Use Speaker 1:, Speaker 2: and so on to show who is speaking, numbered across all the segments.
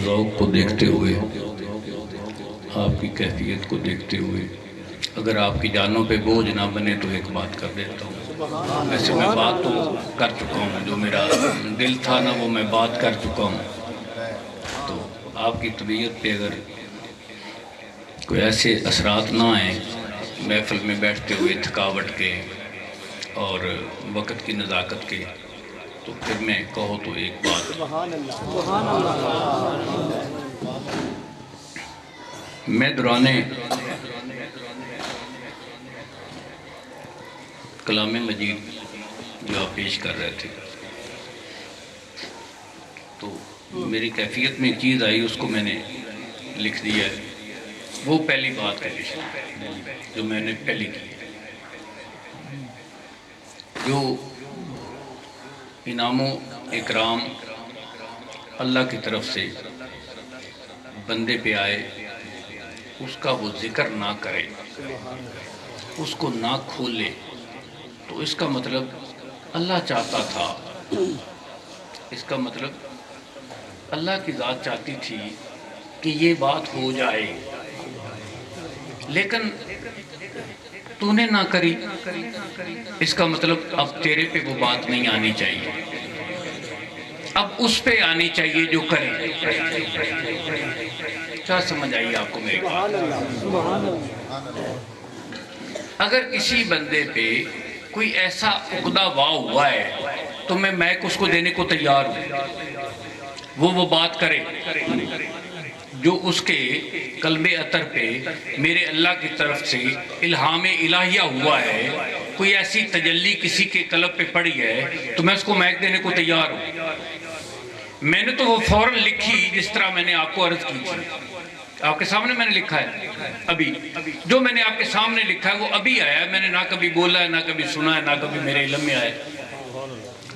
Speaker 1: ذوق کو دیکھتے ہوئے، آپ کی کیفیت کو دیکھتے ہوئے، اگر آپ کی جانوں پہ بوجھ نہ بنے تو ایک بات کر دیتا ہوں۔ ویسے میں بات تو کر چکا ہوں، جو میرا دل تھا نا وہ میں بات کر چکا ہوں۔ تو آپ کی طبیعت پہ اگر کوئی ایسے اثرات نہ آئیں محفل میں بیٹھتے ہوئے تھکاوٹ کے اور وقت کی نزاکت کے، تو پھر میں کہو تو ایک بات، میں دوران کلام مجید جو آپ پیش کر رہے تھے تو میری کیفیت میں ایک چیز آئی، اس کو میں نے لکھ دیا ہے۔ وہ پہلی بات ہے جو میں نے پہلی کی، جو انعام و اکرام اللہ کی طرف سے بندے پہ آئے، اس کا وہ ذکر نہ کرے، اس کو نہ کھولے، تو اس کا مطلب اللہ چاہتا تھا، اس کا مطلب اللہ کی ذات چاہتی تھی کہ یہ بات ہو جائے، لیکن تو نے نہ کری، اس کا مطلب اب تیرے پہ وہ بات نہیں آنی چاہیے، اب اس پہ آنی چاہیے جو کرے۔ کیا سمجھ آئی آپ کو میری بات؟ اگر کسی بندے پہ کوئی ایسا عقدہ واہ ہوا ہے تو میں میک اس کو دینے کو تیار ہوں، وہ بات کرے جو اس کے قلب اطہر پہ میرے اللہ کی طرف سے الہام الہیہ ہوا ہے، کوئی ایسی تجلی کسی کے قلب پہ پڑی ہے تو میں اس کو میک دینے کو تیار ہوں۔ میں نے تو وہ فوراً لکھی جس طرح میں نے آپ کو عرض کی تھی، آپ کے سامنے میں نے لکھا ہے، ابھی جو میں نے آپ کے سامنے لکھا ہے وہ ابھی آیا ہے، میں نے نہ کبھی بولا ہے، نہ کبھی سنا ہے، نہ کبھی میرے علم میں آیا ہے،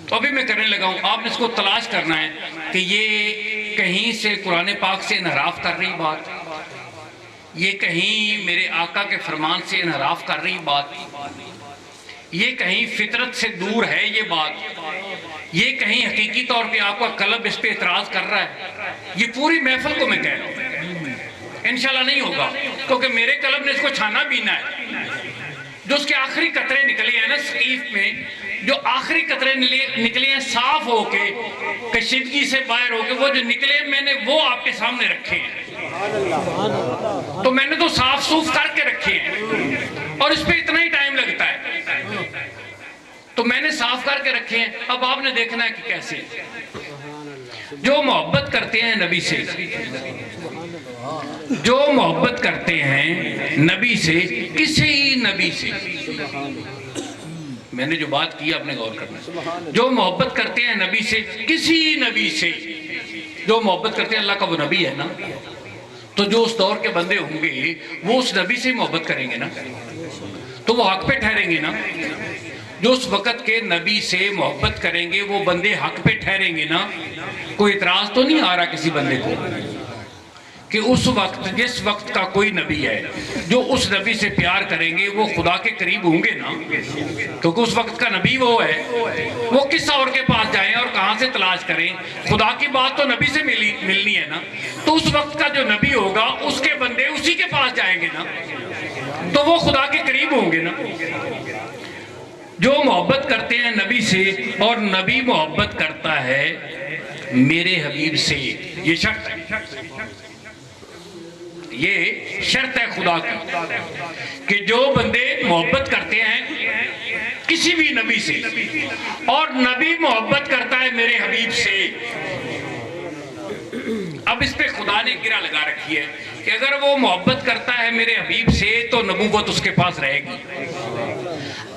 Speaker 1: تو ابھی میں کرنے لگا ہوں۔ آپ نے اس کو تلاش کرنا ہے کہ یہ کہیں سے قرآن پاک سے انحراف کر رہی بات، یہ کہیں میرے آقا کے فرمان سے انحراف کر رہی بات، یہ کہیں فطرت سے دور ہے یہ بات، یہ کہیں حقیقی طور پہ آپ کا قلب اس پہ اعتراض کر رہا ہے، یہ پوری محفل کو میں کہہ رہا ہوں۔ انشاءاللہ نہیں ہوگا، کیونکہ میرے قلب نے اس کو چھانا پینا ہے، جو اس کے آخری قطرے نکلے ہیں نا سقیف میں، جو آخری قطرے نکلے ہیں صاف ہو کے، کشیدگی سے باہر ہو کے، وہ جو نکلے میں نے وہ آپ کے سامنے رکھے ہیں، تو میں نے تو صاف صوف کر کے رکھے ہیں، اور اس پہ اتنا ہی ٹائم لگتا ہے، تو میں نے صاف کر کے رکھے ہیں، اب آپ نے دیکھنا ہے کہ کیسے۔ جو محبت کرتے ہیں نبی سے، جو محبت کرتے ہیں نبی سے، کسی نبی سے، میں نے جو بات کی آپ نے غور کرنا ہے، جو محبت کرتے ہیں نبی سے، کسی نبی سے، جو محبت کرتے ہیں اللہ کا وہ نبی ہے نا، تو جو اس دور کے بندے ہوں گے وہ اس نبی سے محبت کریں گے نا، تو وہ حق پہ ٹھہریں گے نا، جو اس وقت کے نبی سے محبت کریں گے وہ بندے حق پہ ٹھہریں گے نا۔ کوئی اعتراض تو نہیں آ رہا کسی بندے کو کہ اس وقت جس وقت کا کوئی نبی ہے جو اس نبی سے پیار کریں گے وہ خدا کے قریب ہوں گے نا، کیونکہ اس وقت کا نبی وہ ہے، وہ کس اور کے پاس جائیں اور کہاں سے تلاش کریں، خدا کی بات تو نبی سے ملنی ہے نا، تو اس وقت کا جو نبی ہوگا اس کے بندے اسی کے پاس جائیں گے نا، تو وہ خدا کے قریب ہوں گے نا۔ جو محبت کرتے ہیں نبی سے اور نبی محبت کرتا ہے میرے حبیب سے، یہ شرط ہے، یہ شرط ہے خدا کی کہ جو بندے محبت کرتے ہیں کسی بھی نبی سے اور نبی محبت کرتا ہے میرے حبیب سے۔ اب اس پہ خدا نے گرہ لگا رکھی ہے کہ اگر وہ محبت کرتا ہے میرے حبیب سے تو نبوت اس کے پاس رہے گی،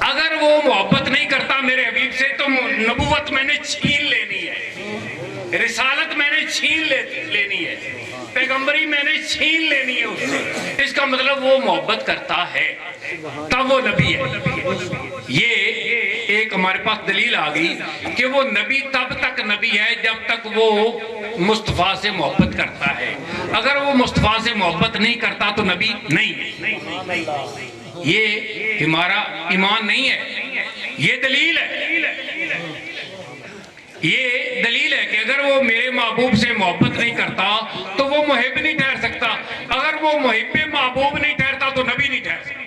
Speaker 1: اگر وہ محبت نہیں کرتا میرے حبیب سے تو نبوت میں نے چھین لینی ہے، رسالت میں نے چھین لینی ہے، پیغمبری میں نے چھین لینی ہے اس سے۔ اس کا مطلب وہ محبت کرتا ہے تب وہ نبی ہے۔ یہ ایک ہمارے پاس دلیل آ گئی کہ وہ نبی تب تک نبی ہے جب تک وہ مصطفیٰ سے محبت کرتا ہے، اگر وہ مصطفیٰ سے محبت نہیں کرتا تو نبی نہیں ہے۔ یہ ہمارا ایمان نہیں ہے، یہ دلیل ہے۔ یہ دلیل ہے کہ اگر وہ میرے محبوب سے محبت نہیں کرتا تو وہ محب نہیں ٹھہر سکتا، اگر وہ محب محبوب نہیں ٹھہرتا تو نبی نہیں ٹھہر سکتا۔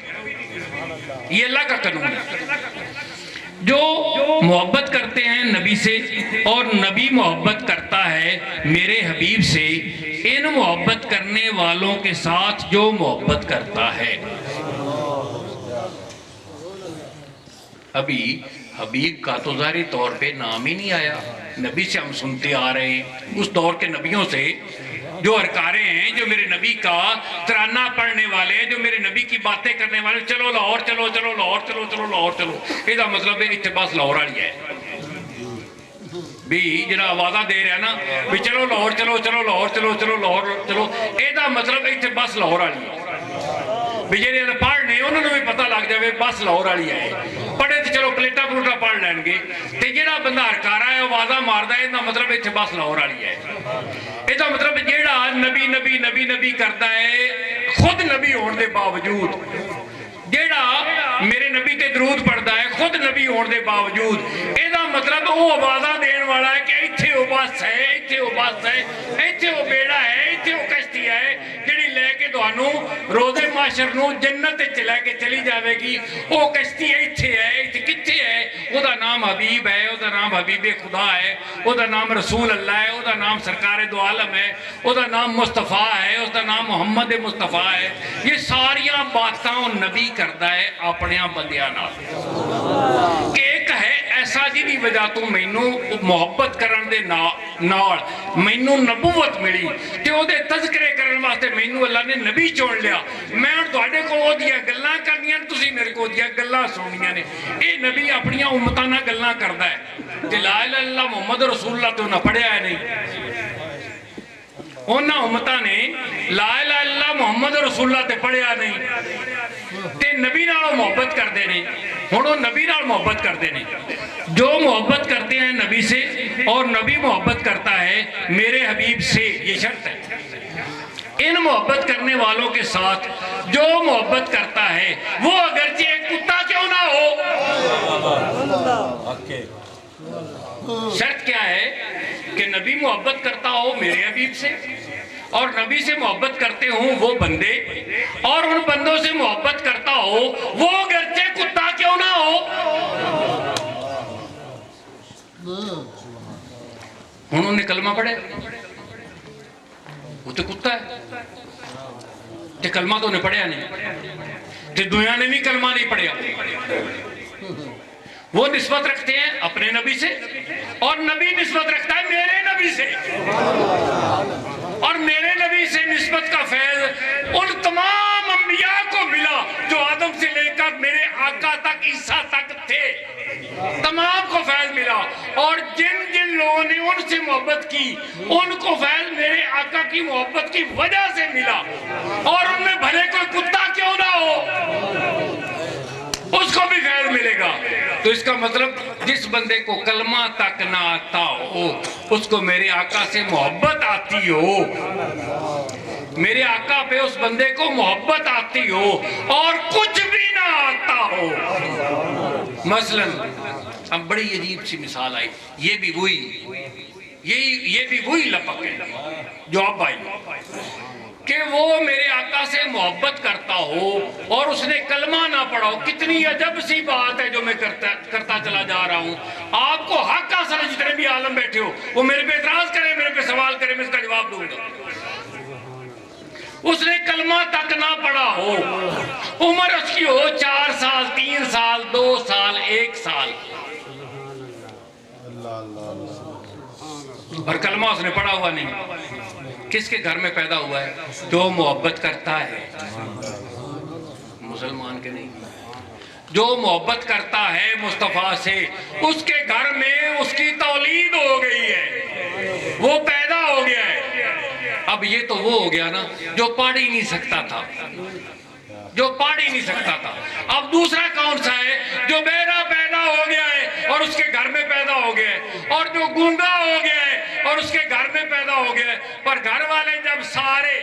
Speaker 1: یہ اللہ کا قانون ہے۔ جو محبت کرتے ہیں نبی سے اور نبی محبت کرتا ہے میرے حبیب سے، ان محبت کرنے والوں کے ساتھ جو محبت کرتا ہے، ابھی حبیب کا تو ظاہری طور پہ نام ہی نہیں آیا، نبی سے ہم سنتے آ رہے ہیں، اس دور کے نبیوں سے جو ہرکارے ہیں، جو میرے نبی کا ترانہ پڑھنے والے ہیں، جو میرے نبی کی باتیں کرنے والے، چلو لاہور چلو، چلو لاہور چلو، چلو لاہور چلو، یہ دا مطلب ہے اتباس لاہور والی ہے بھی جنہا آوازہ دے رہے ہیں نا بھی چلو لاہور چلو، چلو لاہور چلو، چلو لاہور چلو، یہ دا مطلب اتباس لاہور والی ہے بھی جنہے پڑھنے انہوں نے بھی پتہ لگ جائے بس لاہور والی ہے، پڑھے تو چلو پلیٹا پلوٹا پڑھ لین گے، تے جڑا بندہ ہرکارا ہے آوازہ ماردا ہے، یہ مطلب اتنے بس لاہور والی ہے۔ یہ تو مطلب جیڑا نبی نبی نبی نبی کرتا ہے خود نبی ہونے دے باوجود، جیڑا میرے نبی تے درود پڑھتا ہے خود نبی ہونے دے باوجود، یہ مطلب وہ آوازہ دین والا ہے کہ ایتھے وہ بس ہے، ایتھے وہ بس ہے، ایتھے وہ بیڑا ہے، ایتھے وہ کشتی ہے جڑی لے کے تانوں روز معاشر نو جنت چلے کے چلی جاوے گی، وہ کشتی ایتھے ہے، ایتھے کتھے ہے، وہ دا نام حبیب ہے، وہ دا نام حبیب خدا ہے، وہ دا نام رسول اللہ ہے، وہ دا نام سرکار دو عالم ہے، وہ دا نام مصطفیٰ ہے، اس دا نام محمد مصطفیٰ ہے۔ یہ ساریاں باتاں نبی کرتا ہے اپنے بندیاں نال کہ ایک ہے ایسا جی دی وجہ تو مینوں محبت کرن دے نال مینوں نبوت ملی تے او دے تذکرے کرن واسطے مینوں اللہ نے نبی چون لیا، میں ہن تواڈے کول او دیاں گلاں کرنیاں تسی میرے کول دیاں گلاں سننیاں نے۔ اے نبی اپنی امتاں نال گلاں کردا ہے تے لا الہ الا اللہ محمد رسول اللہ تو نہ پڑھیا ہے نہیں، انہاں امتاں نے لا الہ الا اللہ محمد رسول اللہ تے پڑھیا نہیں تے نبی نال محبت کردے نے، ہن او نبی نال محبت کردے نے۔ جو محبت کرتے ہیں نبی سے اور نبی محبت کرتا ہے میرے حبیب سے، یہ شرط ہے۔ ان محبت کرنے والوں کے ساتھ جو محبت کرتا ہے وہ اگرچہ ایک کتا کیوں نہ ہو، شرط کیا ہے کہ نبی محبت کرتا ہو میرے حبیب سے اور نبی سے محبت کرتے ہوں وہ بندے، اور ان بندوں سے محبت کرتا ہو وہ اگرچہ کتا کیوں نہ ہو۔ انہوں نے کلمہ پڑھے وہ تو کتا ہے تے کلمہ تو انہیں پڑھیا نہیں تے دنیا نے بھی کلمہ نہیں پڑھیا۔ وہ نسبت رکھتے ہیں اپنے نبی سے اور نبی نسبت رکھتا ہے میرے نبی سے، اور میرے نبی سے نسبت کا فیض ان تمام انبیاء کو ملا جو آدم سے لے کر میرے آقا تک عیسیٰ تک تھے، تمام کو فیض ملا، اور جن جن لوگوں نے ان سے محبت کی ان کو فیض میرے آقا کی محبت کی وجہ سے ملا، اور ان میں بھلے کوئی کتا کیوں نہ ہو اس کو بھی فیض ملے گا۔ تو اس کا مطلب جس بندے کو کلمہ تک نہ آتا ہو اس کو میرے آقا سے محبت آتی ہو، میرے آقا پہ اس بندے کو محبت آتی ہو اور کچھ بھی نہ آتا ہو۔ مثلا اب بڑی عجیب سی مثال آئی، یہ بھی وہی لپک ہے جو اب آئی کہ وہ میرے آقا سے محبت کرتا ہو اور اس نے کلمہ نہ پڑھا ہو۔ کتنی عجب سی بات ہے جو میں کرتا چلا جا رہا ہوں۔ آپ کو حق حاصل ہے جتنے بھی عالم بیٹھے ہو وہ میرے پہ اعتراض کریں، میرے پہ سوال کریں، میں اس کا جواب دوں گا۔ اس نے کلمہ تک نہ پڑھا ہو، عمر اس کی ہو 4 سال 3 سال 2 سال 1 سال، اور کلمہ اس نے پڑھا ہوا نہیں۔ کس کے گھر میں پیدا ہوا ہے؟ جو محبت کرتا ہے، مسلمان کے نہیں، جو محبت کرتا ہے مصطفیٰ سے اس کے گھر میں اس کی تولید ہو گئی ہے، وہ پیدا ہو گیا ہے۔ اب یہ تو وہ ہو گیا نا جو پڑھ ہی نہیں سکتا تھا، جو پڑھ ہی نہیں سکتا تھا۔ اب دوسرا کون سا ہے؟ جو بہرا پیدا ہو گیا ہے اور اس کے گھر میں پیدا ہو گیا ہے، اور جو گونگا ہو گیا ہے اور اس کے گھر میں پیدا ہو گیا ہے۔ پر گھر والے جب سارے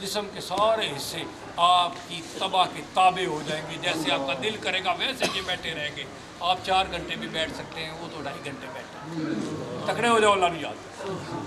Speaker 2: جسم کے سارے حصے آپ کی تباہ کے تابع ہو جائیں گے. جیسے آپ کا دل کرے گا ویسے یہ بیٹھے رہیں گے. آپ 4 گھنٹے بھی بیٹھ سکتے ہیں, وہ تو 2.5 گھنٹے بیٹھے. تکڑے ہو جاؤ, اللہ نہیں یاد.